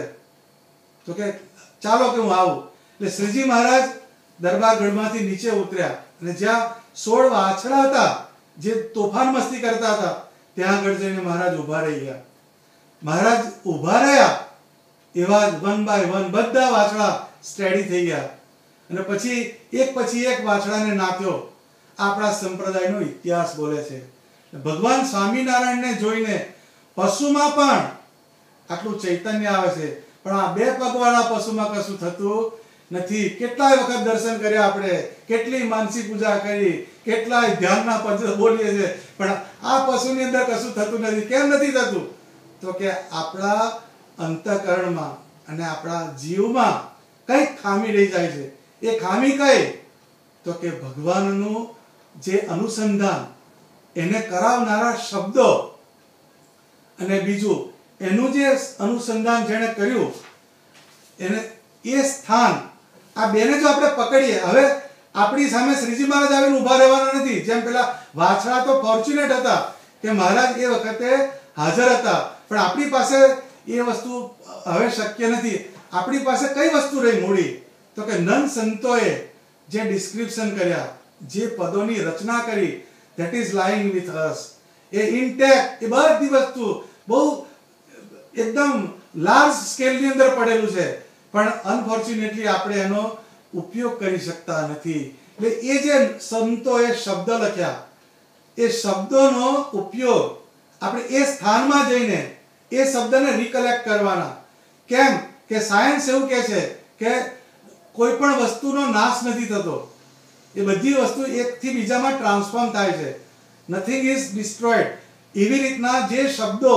તો કે ચાલો કે હું આવું. એટલે શ્રીજી મહારાજ દરબાર ગઢમાંથી નીચે ઉતર્યા અને જ્યાં 16 વાછડા હતા જે તોફાન મસ્તી કરતા હતા ત્યાં આગળ જઈને મહારાજ ઊભા રહી ગયા. મહારાજ ઊભા રહ્યા એવા વન બાય વન બધા વાછડા સ્ટેડી થઈ ગયા અને પછી એક વાછડાને નાથ્યો. આપણા સંપ્રદાયનો ઇતિહાસ બોલે છે. ભગવાન સ્વામિનારાયણને જોઈને પશુમાં પણ આટલું ચૈતન્ય આવે છે, પણ આ 2 પગવાળા પશુમાં કશું થતું નથી. કેટલાય વખત દર્શન કર્યા આપણે, કેટલી માનસી પૂજા કરી, કેટલાય ધ્યાનના પદ બોલીએ છે, પણ આ પશુની અંદર કશું થતું નથી. કેમ નથી થતું? તો કે આપણા અંતઃકરણમાં અને આપણા જીવમાં કંઈક ખામી રહી જાય છે. એ ખામી કઈ? તો કે ભગવાનનું જે અનુસંધાન એને કરાવનારા શબ્દો અને બીજું એનું જે અનુસંધાન જેણે કર્યું એને એ સ્થાન, આ બેને જો આપણે પકડીએ. હવે આપણી સામે શ્રીજી મહારાજ આવીને ઊભા રહેવાના નથી. જેમ પેલા વાછડા તો ફોર્ચ્યુનેટ હતા કે મહારાજ એ વખતે હાજર હતા, પણ આપણી પાસે એ વસ્તુ હવે શક્ય નથી. આપણી પાસે કઈ વસ્તુ રહી મૂડી? તો કે નંદ સંતોએ જે ડિસ્ક્રિપ્શન કર્યા, જે પદોની રચના કરી, that is lying with us. એ ઇન્ટેક્ટ, એ બધી વસ્તુ બહુ એકદમ લાર્જ સ્કેલની અંદર પડેલું છે, પણ અનફોર્ચ્યુનેટલી આપણે એનો ઉપયોગ કરી શકતા નથી. એટલે એ જે સંતોએ શબ્દ લખ્યા, એ શબ્દોનો ઉપયોગ આપણે એ સ્થાનમાં જઈને એ શબ્દને રિકલેક્ટ કરવાના. કેમ કે સાયન્સ એવું કહે છે કે કોઈ પણ વસ્તુનો નાશ નથી થતો, એ બધી વસ્તુ એકથી બીજામાં ટ્રાન્સફોર્મ થાય છે. Nothing is destroyed. એવી રીતના જે શબ્દો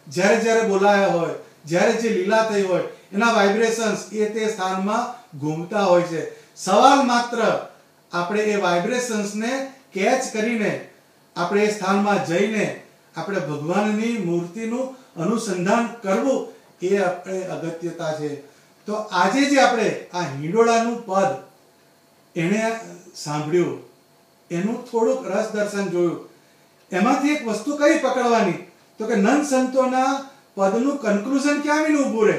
જ્યારે જ્યારે બોલાયા હોય, જ્યારે જે લીલા થઈ હોય, એના વાઇબ્રેશન્સ એ તે સ્થાનમાં ઘૂમતા હોય છે. સવાલ માત્ર આપણે એ વાઇબ્રેશન્સને કેચ કરીને આપણે એ સ્થાનમાં જઈને આપણે ભગવાનની મૂર્તિનું અનુસંધાન કરવું એ આપણે અગત્યતા છે. તો આજે જે આપણે આ હિંડોળાનું પદ એણે સાંભળ્યું, એનું થોડુંક રસ દર્શન જોયું, એમાંથી એક વસ્તુ કઈ પકડવાની, તો કે નંદ સંતોના પદનું કન્ક્લુઝન ક્યાં આવીને ઊભું રહે,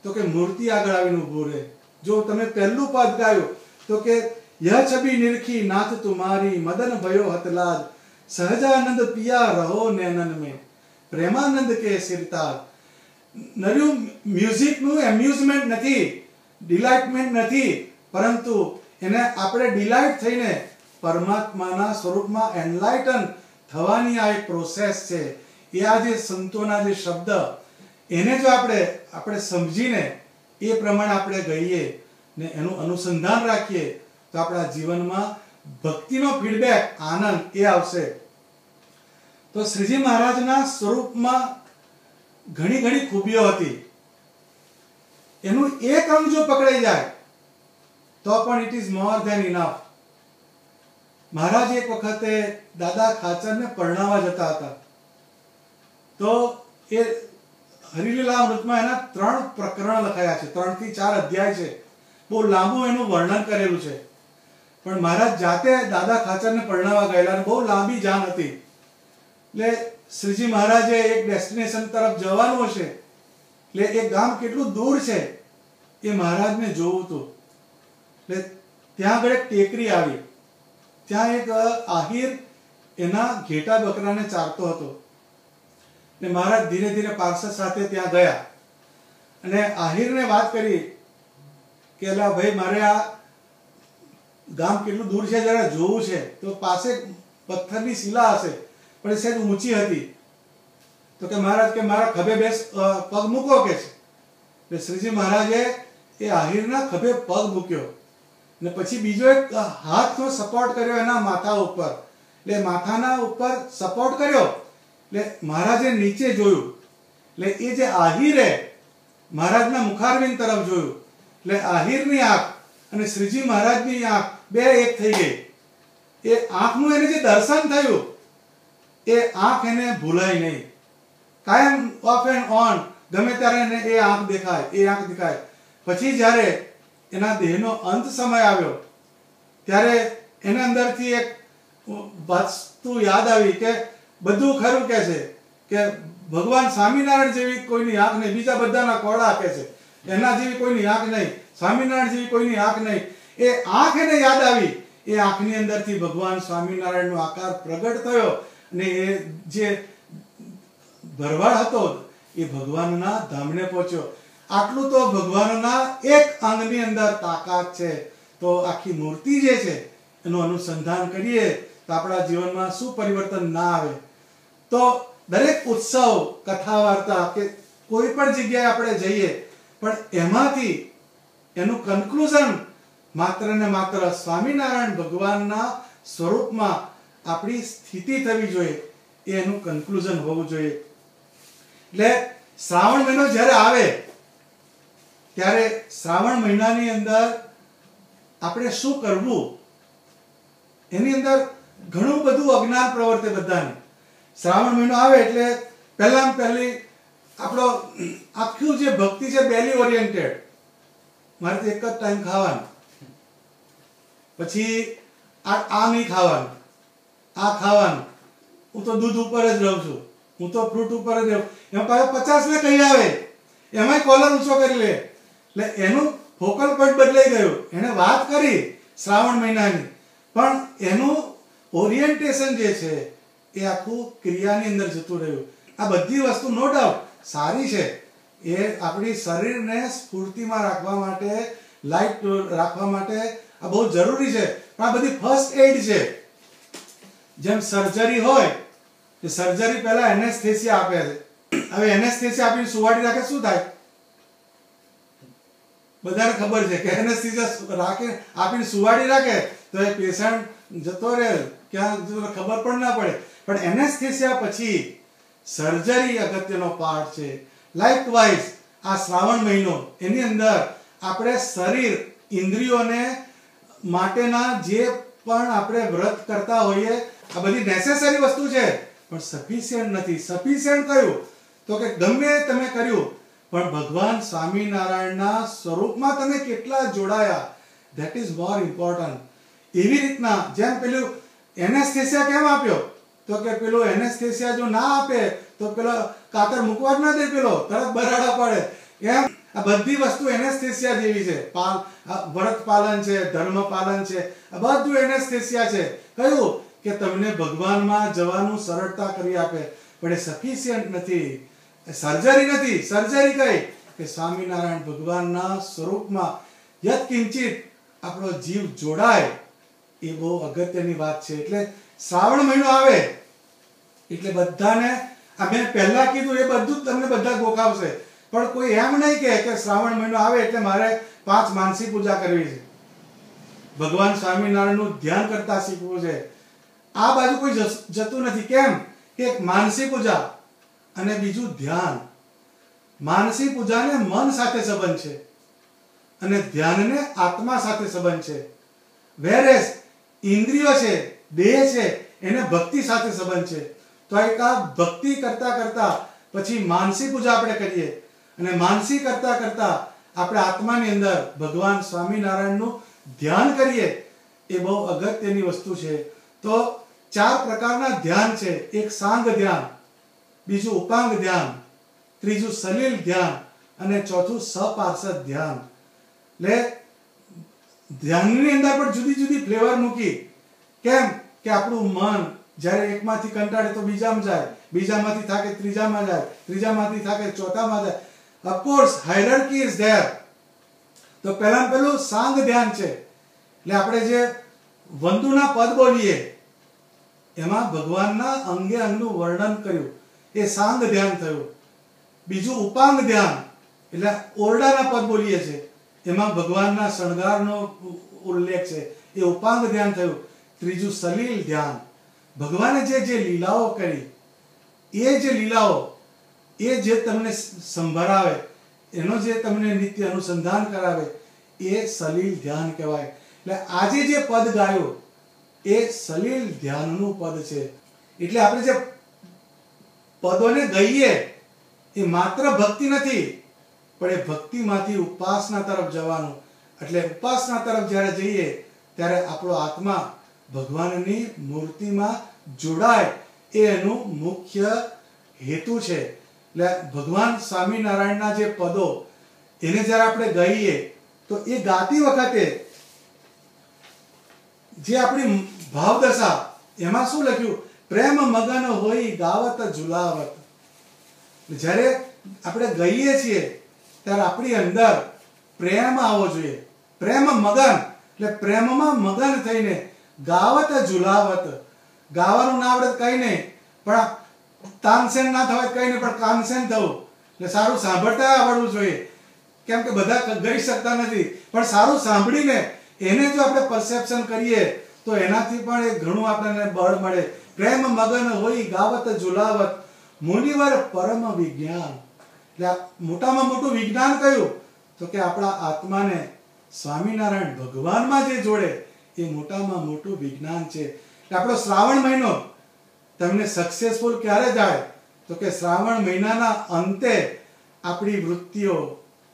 તો કે મૂર્તિ આગળ આવીને ઊભું રહે. જો તમે પહેલું પદ ગાયું તો કે યહ છબી નિરખી નાથ તુમારી મદન ભયો હતલાદ સહજાનંદ પિયા રહો નૈનન में પ્રેમાનંદ કે સિરતાજ. નર્યું મ્યુઝિકનું એમ્યુઝમેન્ટ નથી, ડિલાઇટમેન્ટ નથી, પરંતુ એને આપણે ડિલાઇટ થઈને પરમાત્માના સ્વરૂપમાં એનલાઇટન થવાની આ એક પ્રોસેસ છે. એ આ જે સંતોના જે શબ્દ એને જો આપણે સમજીને એ પ્રમાણે આપણે ગઈએ ને એનું અનુસંધાન રાખીએ તો આપણા જીવનમાં ભક્તિનો ફીડબેક, આનંદ એ આવશે. તો શ્રીજી મહારાજના સ્વરૂપમાં ઘણી ઘણી ખૂબીઓ હતી. એનું એક અંગ જો પકડાઈ જાય તો પણ it is more than enough. મહારાજ એક વખતે દાદા ખાચરને પરણાવવા જતા હતા, તો એ હરિલીલામૃતમાં એના 3 પ્રકરણ લખાયા છે, 3 થી 4 અધ્યાય છે. બહુ લાંબુ એનું વર્ણન કરેલું છે. પણ મહારાજ જાતે દાદા ખાચરને પરણાવવા ગયેલા અને બહુ લાંબી જાન હતી. એટલે શ્રીજી મહારાજે એક ડેસ્ટિનેશન તરફ જવાનું હશે, એટલે એ ગામ કેટલું દૂર છે એ મહારાજને જોવું હતું. એટલે ત્યાં આગળ એક ટેકરી આવી, ત્યાં એક આહિર એના ઘેટા બકરાને ચારતો હતો. ને મહારાજ ધીરે ધીરે પાર્ષદ સાથે ત્યાં ગયા અને આહિરને વાત કરી કે અલા ભાઈ, મારે આ ગામ કેટલું દૂર છે જરા જોવું છે. તો પાસે પથ્થરની શિલા હશે, પણ એ સહેજ ઊંચી હતી. તો કે મહારાજ કે મારા ખભે પગ મૂકો કે છે. એટલે શ્રીજી મહારાજે એ આહિરના ખભે પગ મૂક્યો ને પછી બીજો એક હાથનો સપોર્ટ કર્યો એના માથા ઉપર. એટલે માથાના ઉપર સપોર્ટ કર્યો એટલે મહારાજે નીચે જોયું. એટલે એ જે આહિરે મહારાજના મુખારવિંદ તરફ જોયું, એટલે આહિરની આંખ અને શ્રીજી મહારાજની આંખ બે એક થઈ ગઈ. એ આંખનું એને જે દર્શન થયું, એ આંખ એને ભૂલાય નહીં. કાયમ ઓફ એન્ડ ઓન ગમે ત્યારે એને એ આંખ દેખાય, એ આંખ દેખાય. પછી જ્યારે એના દેહનો અંત સમય આવ્યો ત્યારે એને અંદરથી એક વસ્તુ યાદ આવી કે બધું ખરું કે છે કે ભગવાન સ્વામિનારાયણ જેવી કોઈની આંખ નહીં, બીજા બધાના કોળા કે છે, એના જેવી કોઈની આંખ નહીં, સ્વામિનારાયણ જેવી કોઈની આંખ નહીં. એ આંખ એને યાદ આવી. એ આંખની અંદરથી ભગવાન સ્વામિનારાયણનો આકાર પ્રગટ થયો અને એ જે ભરવાડ હતો એ ભગવાનના ધામને પહોંચ્યો. આટલું તો ભગવાનના એક અંગની અંદર તાકાત છે. તો આખી મૂર્તિ જે છે એનું અનુસંધાન કરીએ તો આપણા જીવનમાં શું પરિવર્તન ના આવે. તો દરેક ઉત્સવ, કથા વાર્તા કે કોઈ પણ જગ્યાએ આપણે જઈએ, પણ એમાંથી એનું કન્ક્લુઝન માત્ર ને માત્ર સ્વામિનારાયણ ભગવાનના સ્વરૂપમાં આપણી સ્થિતિ થવી જોઈએ, એ એનું કન્ક્લુઝન હોવું જોઈએ. એટલે શ્રાવણ મહિનો જ્યારે આવે ત્યારે શ્રાવણ મહિનાની અંદર આપણે શું કરવું, એની અંદર ઘણું બધું અજ્ઞાન પ્રવર્તે બધાને. શ્રાવણ મહિનો આવે એટલે પહેલામાં પહેલી આપણો આખું જે ભક્તિ છે બેલી ઓરિએન્ટેડ. મારે તો એક જ ટાઈમ ખાવાનું, પછી આ નહીં ખાવાનું, આ ખાવાનું, હું તો દૂધ ઉપર જ રહું છું, હું તો ફ્રૂટ ઉપર જ રહું. એમાં પાછા 50 ને કહી આવે, એમાંય કોલર ઊંચો કરી લે. એટલે એનું ફોકલ પોઈન્ટ બદલાઈ ગયું. એને વાત કરી શ્રાવણ મહિનાની, પણ એનું ઓરિએન્ટેશન જે છે એ આખું ક્રિયાની અંદર જતું રહ્યું. આ બધી વસ્તુ નો ડાઉટ સારી છે, એ આપણી શરીરને સ્ફૂર્તિમાં રાખવા માટે, લાઇટ રાખવા માટે આ બહુ જરૂરી છે. પણ આ બધી ફર્સ્ટ એડ છે. જેમ સર્જરી હોય, એ સર્જરી પહેલા એનેસ્થેસિયા આપે છે. હવે એનેસ્થેસિયા આપીને સુવાડી રાખે, શું થાય? બધાને ખબર છે કે એનેસ્થેસિયા રાખે આપીને સુવાડી રાખે તો એ પેશન્ટ જતો રહે, ક્યાં ખબર પણ ના પડે. પણ એનેસ્થેસિયા પછી સર્જરી અગત્યનો પાર્ટ છે. લાઇકવાઇઝ આ શ્રાવણ મહિનો, એની અંદર આપણે શરીર ઇન્દ્રિયોને માટેના જે પણ આપણે વ્રત કરતા હોઈએ, આ બધી નેસેસરી વસ્તુ છે, પણ સફિશિયન્ટ નથી. સફિશિયન્ટ કયું? તો કે ગમે તમે કર્યું, પણ ભગવાન સ્વામિનારાયણના સ્વરૂપમાં તમે કેટલા જોડાયા, ધેટ ઇઝ મોર ઇમ્પોર્ટન્ટ. એવી રીતના જેમ પેલું એનેસ્થેસિયા કેમ આપ્યો? તો કે પેલું એનેસ્થેસિયા જો ના આપે તો પેલો કાતર મૂકવા જ ના દે, પેલો તરત બરાડા પડે. એમ આ બધી વસ્તુ એનેસ્થેસિયા જેવી છે. વ્રત પાલન છે, ધર્મ પાલન છે, આ બધું એનેસ્થેસિયા છે. કયું? કે તમને ભગવાનમાં જવાનું સરળતા કરી આપે. પણ એ સફિશિયન્ટ નથી. સર્જરી નથી. સર્જરી કઈ? કે સ્વામિનારાયણ ભગવાનના સ્વરૂપમાં યત્કિંચિત આપણો જીવ જોડાય, એ બહુ અગત્યની વાત છે. એટલે શ્રાવણ મહિનો આવે એટલે બધાને, આ મેં પહેલા કીધું એ બધું જ તમને બધા ગોખાવશે. પણ કોઈ એમ નહીં કે શ્રાવણ મહિનો આવે એટલે મારે 5 માનસી પૂજા કરવી છે, ભગવાન સ્વામિનારાયણનું ધ્યાન કરતા શીખવું છે. આ બાજુ કોઈ જતું નથી. કેમ? કે માનસી પૂજા અને બીજું ધ્યાન. માનસી પૂજાને મન સાથે સંબંધ છે અને ધ્યાનને આત્મા સાથે સંબંધ છે. વેરેસ ઇન્દ્રિયો છે, દેહ છે, એને ભક્તિ સાથે સંબંધ છે. તો એક આ ભક્તિ કરતા કરતા પછી માનસી પૂજા આપણે કરીએ અને માનસી કરતા કરતા આપણે આત્માની અંદર ભગવાન સ્વામિનારાયણનું ધ્યાન કરીએ, એ બહુ અગત્યની વસ્તુ છે. તો 4 પ્રકારના ધ્યાન છે. એક સાંગ ધ્યાન, બીજું ઉપાંગ ધ્યાન, ત્રીજું સલીલ ધ્યાન અને ચોથું સપાર્ષદ ધ્યાન. એટલે ધ્યાનની અંદર પણ જુદી જુદી ફ્લેવર મૂકી. કેમ? કે આપણું મન જ્યારે એકમાંથી કંટાળે તો બીજામાં જાય, બીજામાંથી થાકે ત્રીજામાં જાય, ત્રીજામાંથી થાકે ચોથામાં જાય. Of course hierarchy is there. તો પહેલું સાંગ ધ્યાન છે. એટલે આપણે જે વંદુના પદ બોલીએ એમાં ભગવાનના અંગે અંગનું વર્ણન કર્યું, એ સાંગ ધ્યાન થયું. બીજું ઉપાંગ ધ્યાન, એટલે ઓરડાના પદ બોલીએ છે, એમાં ભગવાનના શણગારનો ઉલ્લેખ છે, એ ઉપાંગ ધ્યાન થયું. ત્રીજું સલીલ ધ્યાન, ભગવાને જે લીલાઓ કરી, એ જે લીલાઓ, એ જે તમને સંભળાવે, એનો જે તમને નિત્ય અનુસંધાન કરાવે, એ સલીલ ધ્યાન કહેવાય. એટલે આજે જે પદ ગાયો એ સલીલ ધ્યાનનું પદ છે. એટલે આપણે જે પદોને ગઈએ એ માત્ર ભક્તિ નથી, પણ એ ભક્તિમાંથી ઉપાસના તરફ જવાનું. એટલે ઉપાસના તરફ જ્યારે જઈએ ત્યારે આપણો આત્મા ભગવાનની મૂર્તિમાં જોડાય, એ એનું મુખ્ય હેતુ છે. એટલે ભગવાન સ્વામિનારાયણના જે પદો, એને જ્યારે આપણે ગાઈએ તો એ ગાતી વખતે જે આપણી ભાવદશા, એમાં શું લખ્યું? પ્રેમ મગન હોઈ ગાવત ઝુલાવત. જ્યારે આપણે ગાઈએ છીએ ત્યારે આપણી અંદર પ્રેમ આવવો જોઈએ. પ્રેમ મગન, એટલે પ્રેમમાં મગન થઈને ગાવત ઝુલાવત. ગાવાનું ના આવડે કઈ નહીં, પણ તાનસેન ના થવાય કઈ નહીં, પણ કાનસેન થવું. એટલે સારું સાંભળતા આવડવું જોઈએ. કેમ કે બધા ગઈ શકતા નથી, પણ સારું સાંભળીને એને જો આપણે પરસેપ્શન કરીએ તો એનાથી પણ એ ઘણું આપણને બળ મળે. પ્રેમ મગન હોય ગાવત ઝુલાવત મુનિવર પરમ વિજ્ઞાન. એટલે મોટામાં મોટું વિજ્ઞાન કયું? તો કે આપણા આત્માને સ્વામિનારાયણ ભગવાનમાં જે જોડે, એ મોટામાં મોટું વિજ્ઞાન છે. એટલે આપણો શ્રાવણ મહિનો તમને સક્સેસફુલ ક્યારે જાય? તો કે શ્રાવણ મહિનાના અંતે આપણી વૃત્તિઓ,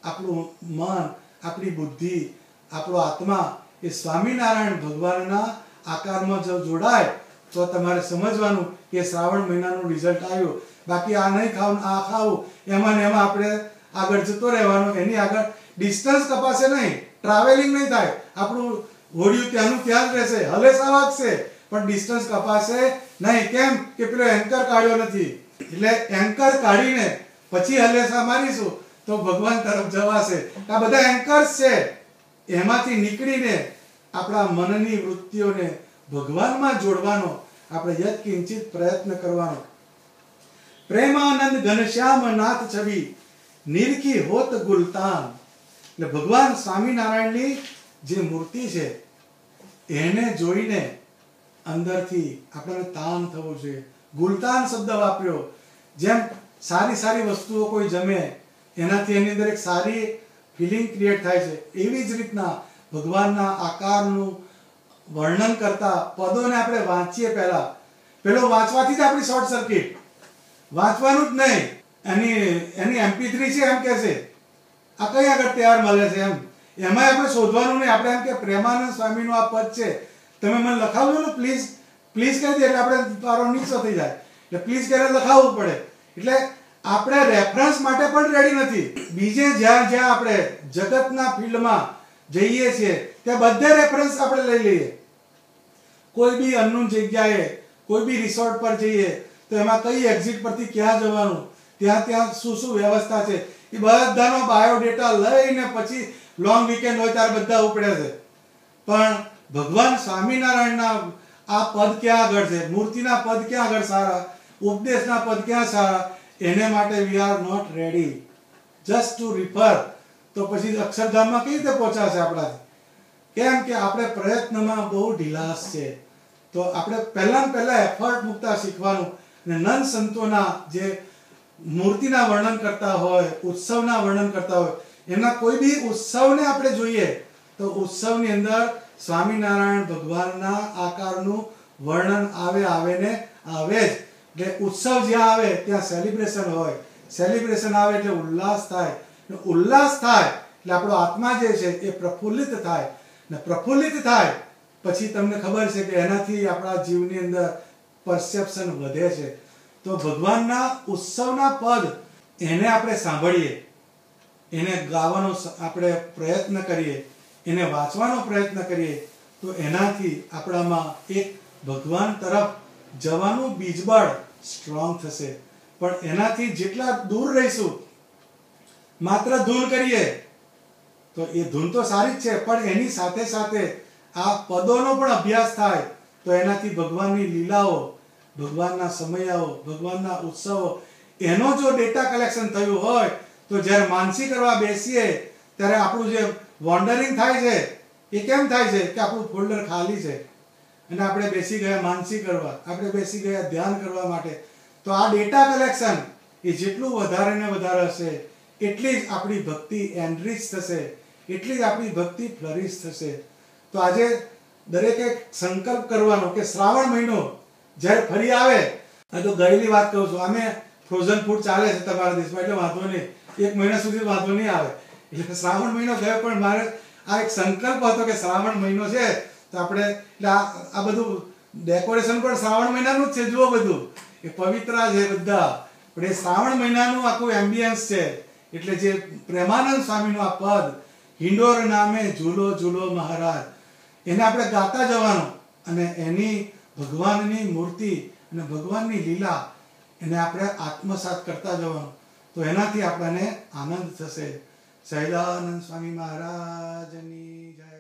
આપણું મન, આપણી બુદ્ધિ, આપણો આત્મા એ સ્વામિનારાયણ ભગવાનના આકારમાં જો જોડાય તો તમારે સમજવાનું કે શ્રાવણ મહિનાનું રિઝલ્ટ આવ્યું. બાકી આ નહીં ખાવું, આ ખાવું, એમાં ને એમાં આપણે આગળ જતો રહેવાનું. એની આગળ ડિસ્ટન્સ કપાશે નહીં, ટ્રાવેલિંગ નહીં થાય, આપણું હોડિયું ત્યાંનું ત્યાં જ રહેશે, હલેસા વાગશે, પણ ડિસ્ટન્સ કપાશે નહીં. કેમ? કે પેલો એન્કર કાઢ્યો નથી. એટલે એન્કર કાઢીને પછી હલેસા મારીશું તો ભગવાન તરફ જવાશે. આ બધા એન્કર્સ છે, એમાંથી નીકળીને આપણા મનની વૃત્તિઓને ભગવાનમાં જોડવાનો આપણે યત્કિંચિત પ્રયત્ન કરવાનો. પ્રેમાનંદ ઘનશ્યામ નાથ છવી નિરખી હોત ગુલતાન. એટલે ભગવાન સ્વામિનારાયણની જે મૂર્તિ છે એને જોઈને અંદરથી આપણને તાન થવું જોઈએ. ગુલતાન શબ્દ વાપર્યો. જેમ સારી સારી વસ્તુઓ કોઈ જમે એનાથી એની અંદર એક સારી ફિલિંગ ક્રિએટ થાય છે, એવી જ રીતના ભગવાનના આકારનું વર્ણન કરતા પદોને આપણે વાંચીએ. પેલો વાંચવાથી જ આપણી શોર્ટ સર્કિટ, વાંચવાનું જ નહીં. એની MP3 છે એમ કે છે, આ કઈ આગળ તૈયાર મળે છે એમાં આપણે શોધવાનું નહીં. આપણે એમ કે પ્રેમાનંદ સ્વામીનું આ પદ છે, તમે મને લખાવજો ને પ્લીઝ. પ્લીઝ કહી દે એટલે આપણે તારો નીચો થઈ જાય, એટલે પ્લીઝ કરીને લખાવવું પડે. એટલે આપણે રેફરન્સ માટે પણ રેડી નથી. બીજે જ્યાં જ્યાં આપણે જગતના ફિલ્ડમાં જઈએ છીએ ત્યાં બધે રેફરન્સ આપણે લઈ લઈએ. કોઈ બી અનનોન જગ્યાએ, કોઈ બી રિસોર્ટ પર જઈએ તો એમાં કઈ એક્ઝિટ પરથી ક્યાં જવાનું, ત્યાં શું વ્યવસ્થા છે, એ બધાનો બાયોડેટા લઈને પછી લોંગ વીકેન્ડ હોય ત્યારે બધા ઉપડે છે. પણ ભગવાન સ્વામિનારાયણના આ પદ ક્યાં આગળ છે, મૂર્તિના પદ ક્યાં આગળ સારા, ઉપદેશના પદ ક્યાં સારા, એને માટે we are not ready just to refer. તો પછી અક્ષરધામમાં કઈ રીતે પહોંચાશે આપણાથી? કેમ કે આપણે પ્રયત્નમાં બહુ ઢીલાસ છે. તો આપણે પહેલા એફર્ટ મૂકતા શીખવાનું. અને નંદ સંતોના જે મૂર્તિના વર્ણન કરતા હોય, ઉત્સવના વર્ણન કરતા હોય, એમના કોઈ બી ઉત્સવને આપણે જોઈએ તો ઉત્સવની અંદર સ્વામિનારાયણ ભગવાનના આકારનું વર્ણન આવે જ. એટલે ઉત્સવ જ્યાં આવે ત્યાં સેલિબ્રેશન હોય, સેલિબ્રેશન આવે એટલે ઉલ્લાસ થાય, ઉલ્લાસ થાય એટલે આપણો આત્મા જે છે એ પ્રફુલ્લિત થાય, ને પ્રફુલ્લિત થાય પછી તમને ખબર છે કે એનાથી આપણા જીવની અંદર પરસેપ્શન વધે છે. તો ભગવાનના ઉત્સવના પદ એને આપણે સાંભળીએ, એને ગાવાનો આપણે પ્રયત્ન કરીએ, એને વાંચવાનો પ્રયત્ન કરીએ તો એનાથી આપણામાં એક ભગવાન તરફ જવાનું બીજબળ સ્ટ્રોંગ થશે. પણ એનાથી જેટલા દૂર રહીશું, માત્ર ધૂન કરીએ તો એ ધૂન તો સારી જ છે, પણ એની સાથે સાથે આ પદોનો પણ અભ્યાસ થાય તો એનાથી ભગવાનની લીલાઓ, ભગવાનના સમયાઓ, ભગવાનના ઉત્સવો, એનો જો ડેટા કલેક્શન થયું હોય તો જ્યારે માનસી કરવા બેસીએ ત્યારે આપણું જે વોન્ડરિંગ થાય છે એ કેમ થાય છે કે આપણું ફોલ્ડર ખાલી છે અને આપણે બેસી ગયા માનસી કરવા, આપણે બેસી ગયા ધ્યાન કરવા માટે. તો આ ડેટા કલેક્શન એ જેટલું વધારે ને વધારે હશે એટલી જ આપણી ભક્તિ એનરીચ થશે, એટલી જ આપણી ભક્તિ ફ્લરિશ થશે. તો આજે દરેકે સંકલ્પ કરવાનો કે શ્રાવણ મહિનો જ્યારે ફરી આવે, તો ગયેલી વાત કહું છું, અમે ફ્રોઝન ફૂડ ચાલે છે તમારા દેશમાં એટલે વાંધો નહીં, 1 મહિના સુધી વાંધો નહીં આવે. એટલે શ્રાવણ મહિનો ગયો પણ મારે આ એક સંકલ્પ હતો કે શ્રાવણ મહિનો છે તો આપણે એટલે આ બધું ડેકોરેશન પણ શ્રાવણ મહિનાનું જ છે. જુઓ બધું એ પવિત્ર છે બધા, પણ એ શ્રાવણ મહિનાનું આખું એમ્બિયન્સ છે. એટલે જે પ્રેમાનંદ સ્વામીનું આ પદ, હિંડોર નામે ઝૂલો ઝૂલો મહારાજ, એને આપણે ગાતા જવાનું અને એની ભગવાનની મૂર્તિ અને ભગવાનની લીલા એને આપણે આત્મસાત કરતા જવાનું. તો એનાથી આપણને આનંદ થશે. સહેલાનંદ સ્વામી મહારાજની જય.